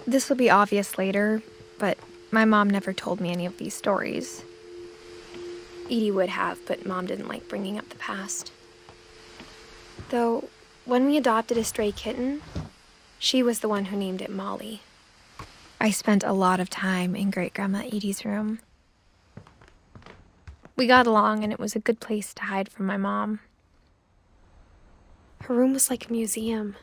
This will be obvious later, but my mom never told me any of these stories. Edie would have, but Mom didn't like bringing up the past. Though, when we adopted a stray kitten, she was the one who named it Molly. I spent a lot of time in Great-Grandma Edie's room. We got along, and it was a good place to hide from my mom. Her room was like a museum.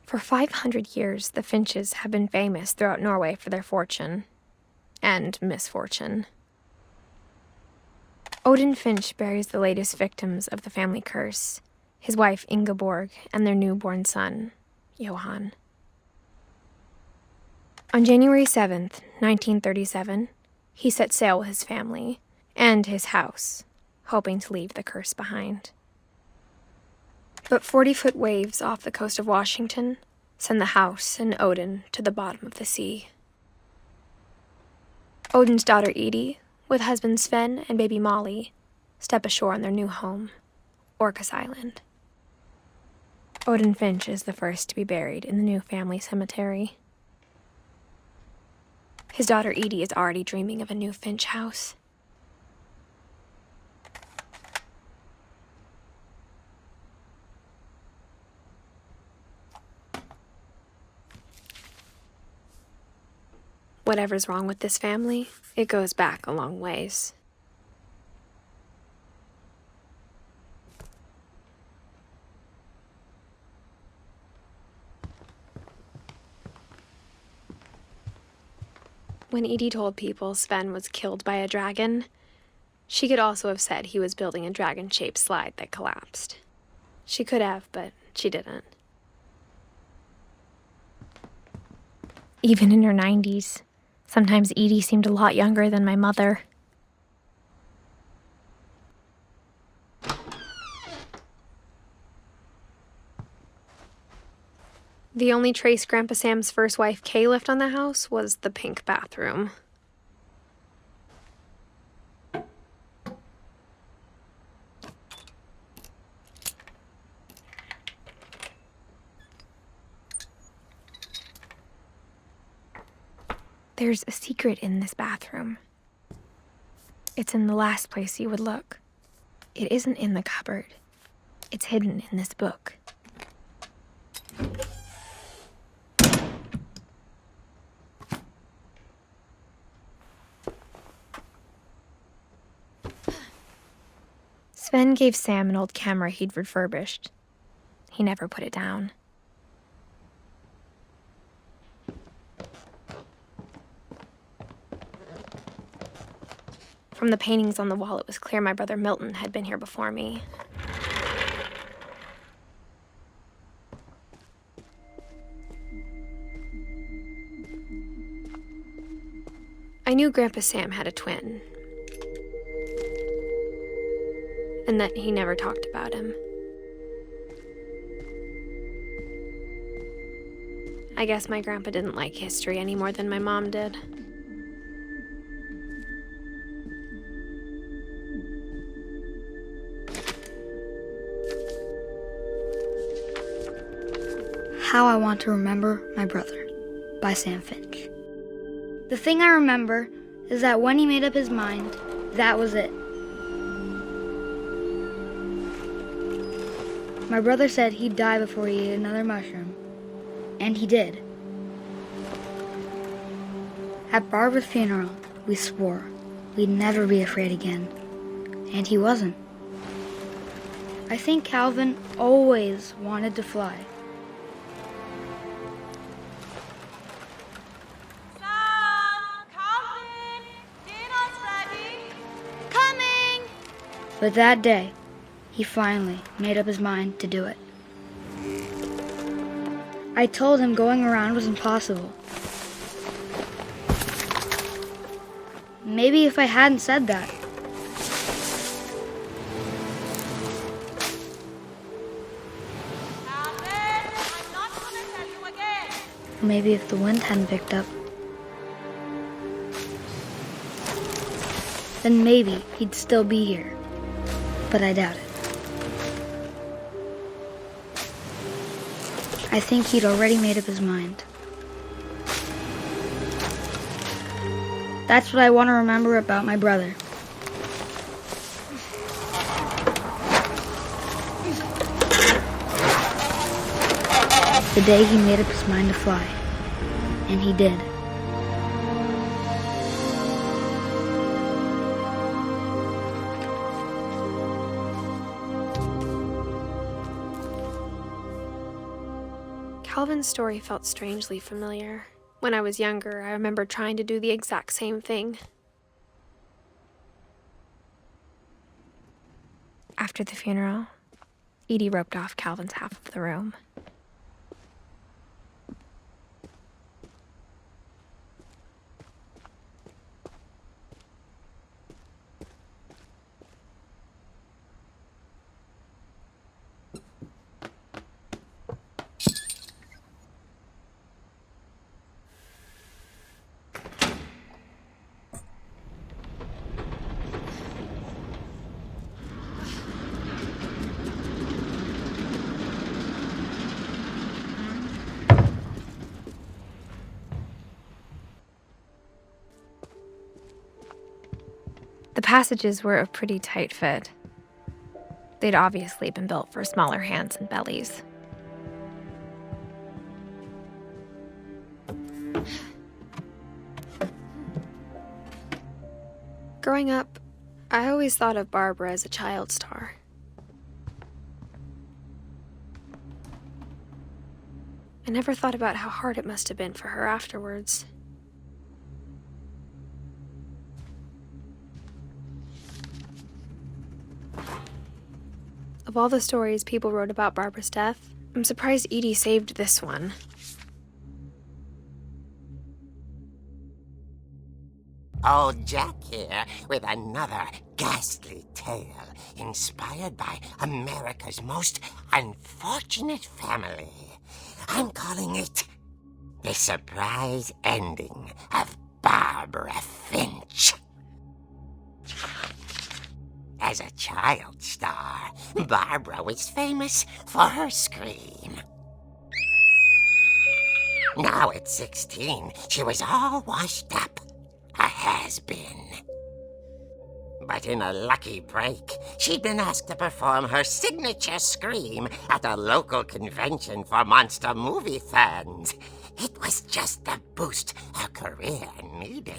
For 500 years, the Finches have been famous throughout Norway for their fortune and misfortune. Odin Finch buries the latest victims of the family curse, his wife Ingeborg and their newborn son, Johan. On January 7th, 1937, he set sail with his family and his house, hoping to leave the curse behind. But 40-foot waves off the coast of Washington send the house and Odin to the bottom of the sea. Odin's daughter Edie, with husband Sven and baby Molly, step ashore on their new home, Orcas Island. Odin Finch is the first to be buried in the new family cemetery. His daughter Edie is already dreaming of a new Finch house. Whatever's wrong with this family, it goes back a long ways. When Edie told people Sven was killed by a dragon, she could also have said he was building a dragon-shaped slide that collapsed. She could have, but she didn't. Even in her 90s, sometimes Edie seemed a lot younger than my mother. The only trace Grandpa Sam's first wife, Kay, left on the house was the pink bathroom. There's a secret in this bathroom. It's in the last place you would look. It isn't in the cupboard. It's hidden in this book. Sven gave Sam an old camera he'd refurbished. He never put it down. From the paintings on the wall, it was clear my brother Milton had been here before me. I knew Grandpa Sam had a twin, and that he never talked about him. I guess my grandpa didn't like history any more than my mom did. How I Want to Remember My Brother by Sam Finch. The thing I remember is that when he made up his mind, that was it. My brother said he'd die before he ate another mushroom, and he did. At Barbara's funeral, we swore we'd never be afraid again, and he wasn't. I think Calvin always wanted to fly. But that day, he finally made up his mind to do it. I told him going around was impossible. Maybe if I hadn't said that. Or maybe if the wind hadn't picked up. Then maybe he'd still be here. But I doubt it. I think he'd already made up his mind. That's what I want to remember about my brother. The day he made up his mind to fly. And he did. Calvin's story felt strangely familiar. When I was younger, I remember trying to do the exact same thing. After the funeral, Edie roped off Calvin's half of the room. The passages were a pretty tight fit. They'd obviously been built for smaller hands and bellies. Growing up, I always thought of Barbara as a child star. I never thought about how hard it must have been for her afterwards. Of all the stories people wrote about Barbara's death, I'm surprised Edie saved this one. Old Jack here with another ghastly tale inspired by America's most unfortunate family. I'm calling it The Surprise Ending of Barbara Finch. As a child star, Barbara was famous for her scream. Now at 16, she was all washed up, a has-been. But in a lucky break, she'd been asked to perform her signature scream at a local convention for monster movie fans. It was just the boost her career needed.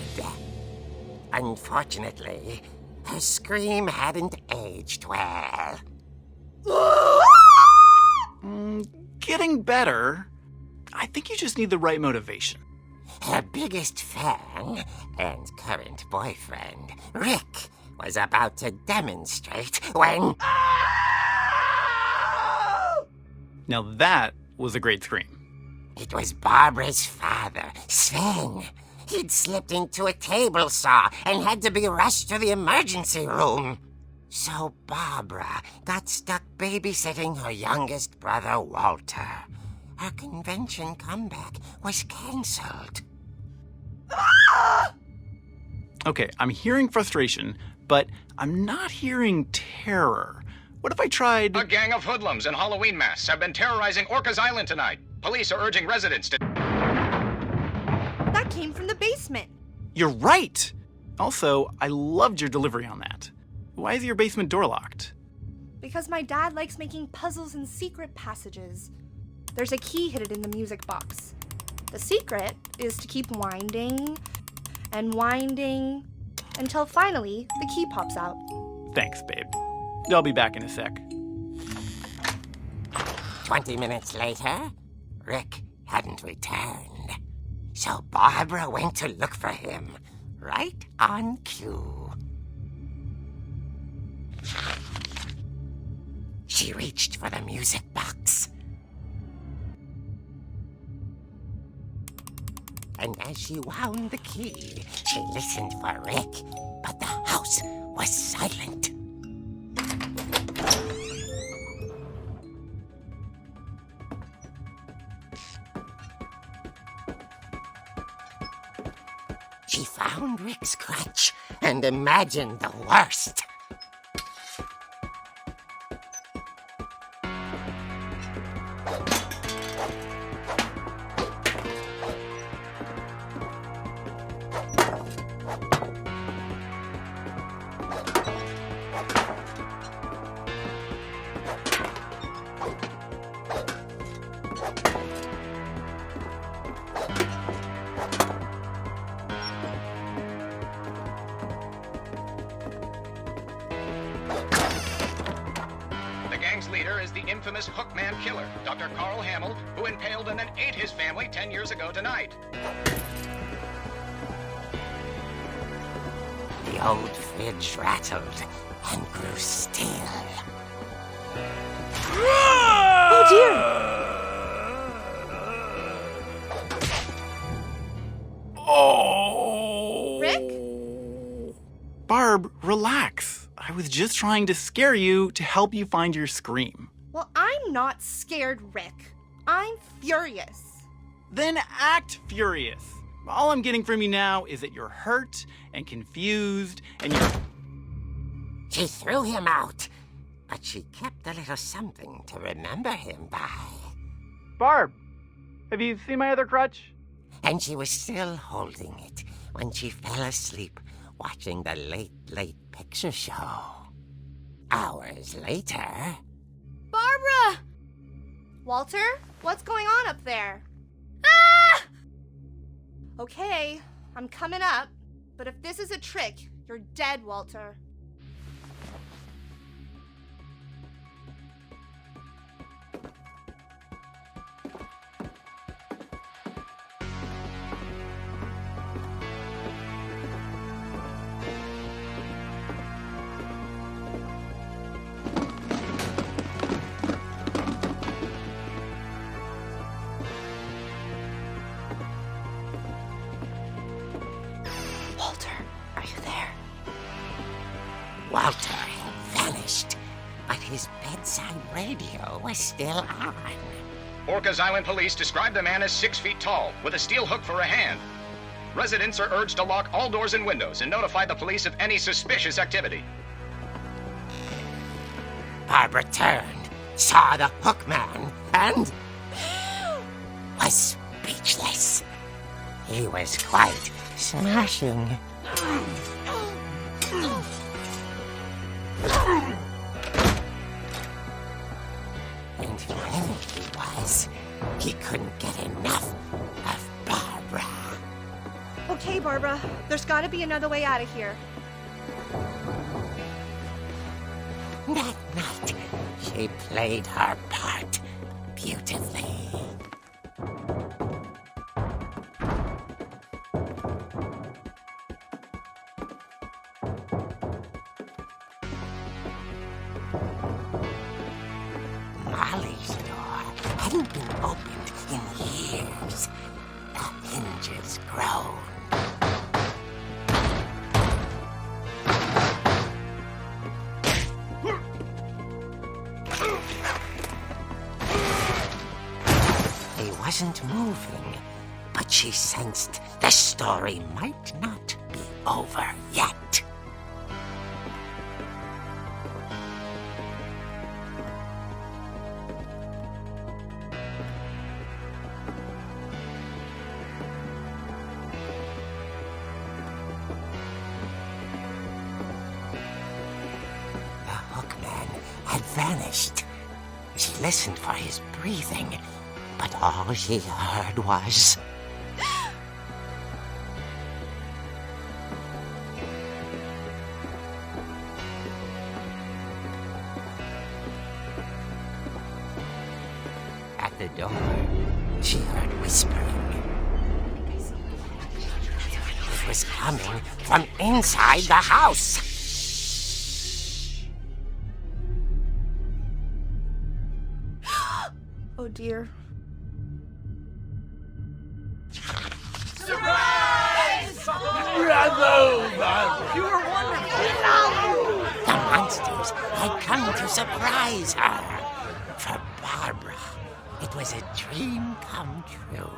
Unfortunately, her scream hadn't aged well. Getting better. I think you just need the right motivation. Her biggest fan and current boyfriend, Rick, was about to demonstrate when... Now that was a great scream. It was Barbara's father, Sven. He'd slipped into a table saw and had to be rushed to the emergency room. So Barbara got stuck babysitting her youngest brother, Walter. Her convention comeback was cancelled. Okay, I'm hearing frustration, but I'm not hearing terror. What if I tried... A gang of hoodlums in Halloween masks have been terrorizing Orcas Island tonight. Police are urging residents to... That came from the basement. You're right! Also, I loved your delivery on that. Why is your basement door locked? Because my dad likes making puzzles and secret passages. There's a key hidden in the music box. The secret is to keep winding and winding until finally the key pops out. Thanks, babe. I'll be back in a sec. 20 minutes later, Rick hadn't returned. So Barbara went to look for him, right on cue. She reached for the music box. And as she wound the key, she listened for Rick, but the house was silent. She found Rick's crutch and imagined the worst. The gang's leader is the infamous Hookman killer, Dr. Carl Hamill, who impaled and then ate his family 10 years ago tonight. The old fridge rattled and grew still. Oh dear! Oh! Rick? Barb, relax. I was just trying to scare you to help you find your scream. Well, I'm not scared, Rick. I'm furious. Then act furious. All I'm getting from you now is that you're hurt and confused and you're... She threw him out, but she kept a little something to remember him by. Barb, have you seen my other crutch? And she was still holding it when she fell asleep watching the late picture show. Hours later... Barbara! Walter, what's going on up there? Ah! Okay, I'm coming up, but if this is a trick, you're dead, Walter. Walter, are you there? Walter had vanished, but his bedside radio was still on. Orcas Island police describe the man as 6 feet tall, with a steel hook for a hand. Residents are urged to lock all doors and windows and notify the police of any suspicious activity. Barbara turned, saw the hook man, and was speechless. He was quite smashing. And whoever he was, he couldn't get enough of Barbara. Okay, Barbara, there's gotta be another way out of here. That night, she played her part beautifully. Molly's door hadn't been opened in years. The hinges groaned. He wasn't moving, but she sensed the story might not be over yet. The hookman had vanished. She listened for his breathing, but all she heard was... At the door, she heard whispering. It was coming from inside the house. Oh dear. The monsters had come to surprise her. For Barbara, it was a dream come true.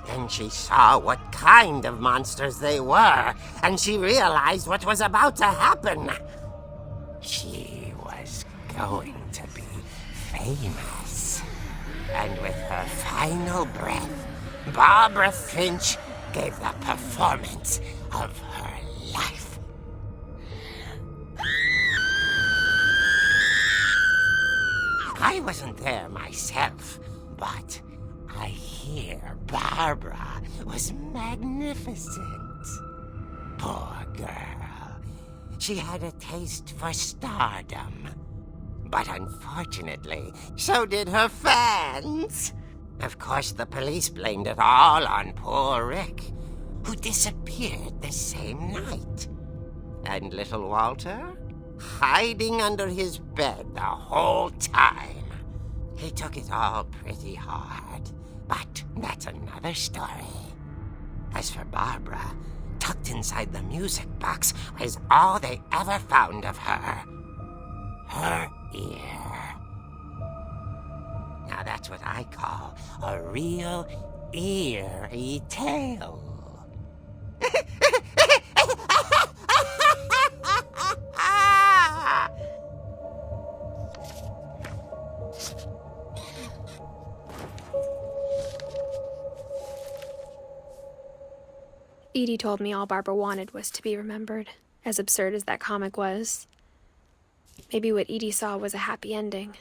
Then she saw what kind of monsters they were, and she realized what was about to happen. She was going to be famous. And with her final breath, Barbara Finch gave the performance of her life. I wasn't there myself, But I hear Barbara was magnificent. Poor girl. She had a taste for stardom. But unfortunately, so did her fans. Of course, the police blamed it all on poor Rick, who disappeared the same night. And little Walter? Hiding under his bed the whole time. He took it all pretty hard, but that's another story. As for Barbara, tucked inside the music box was all they ever found of her. Her ear. Now that's what I call a real eerie tale. Edie told me all Barbara wanted was to be remembered, as absurd as that comic was. Maybe what Edie saw was a happy ending.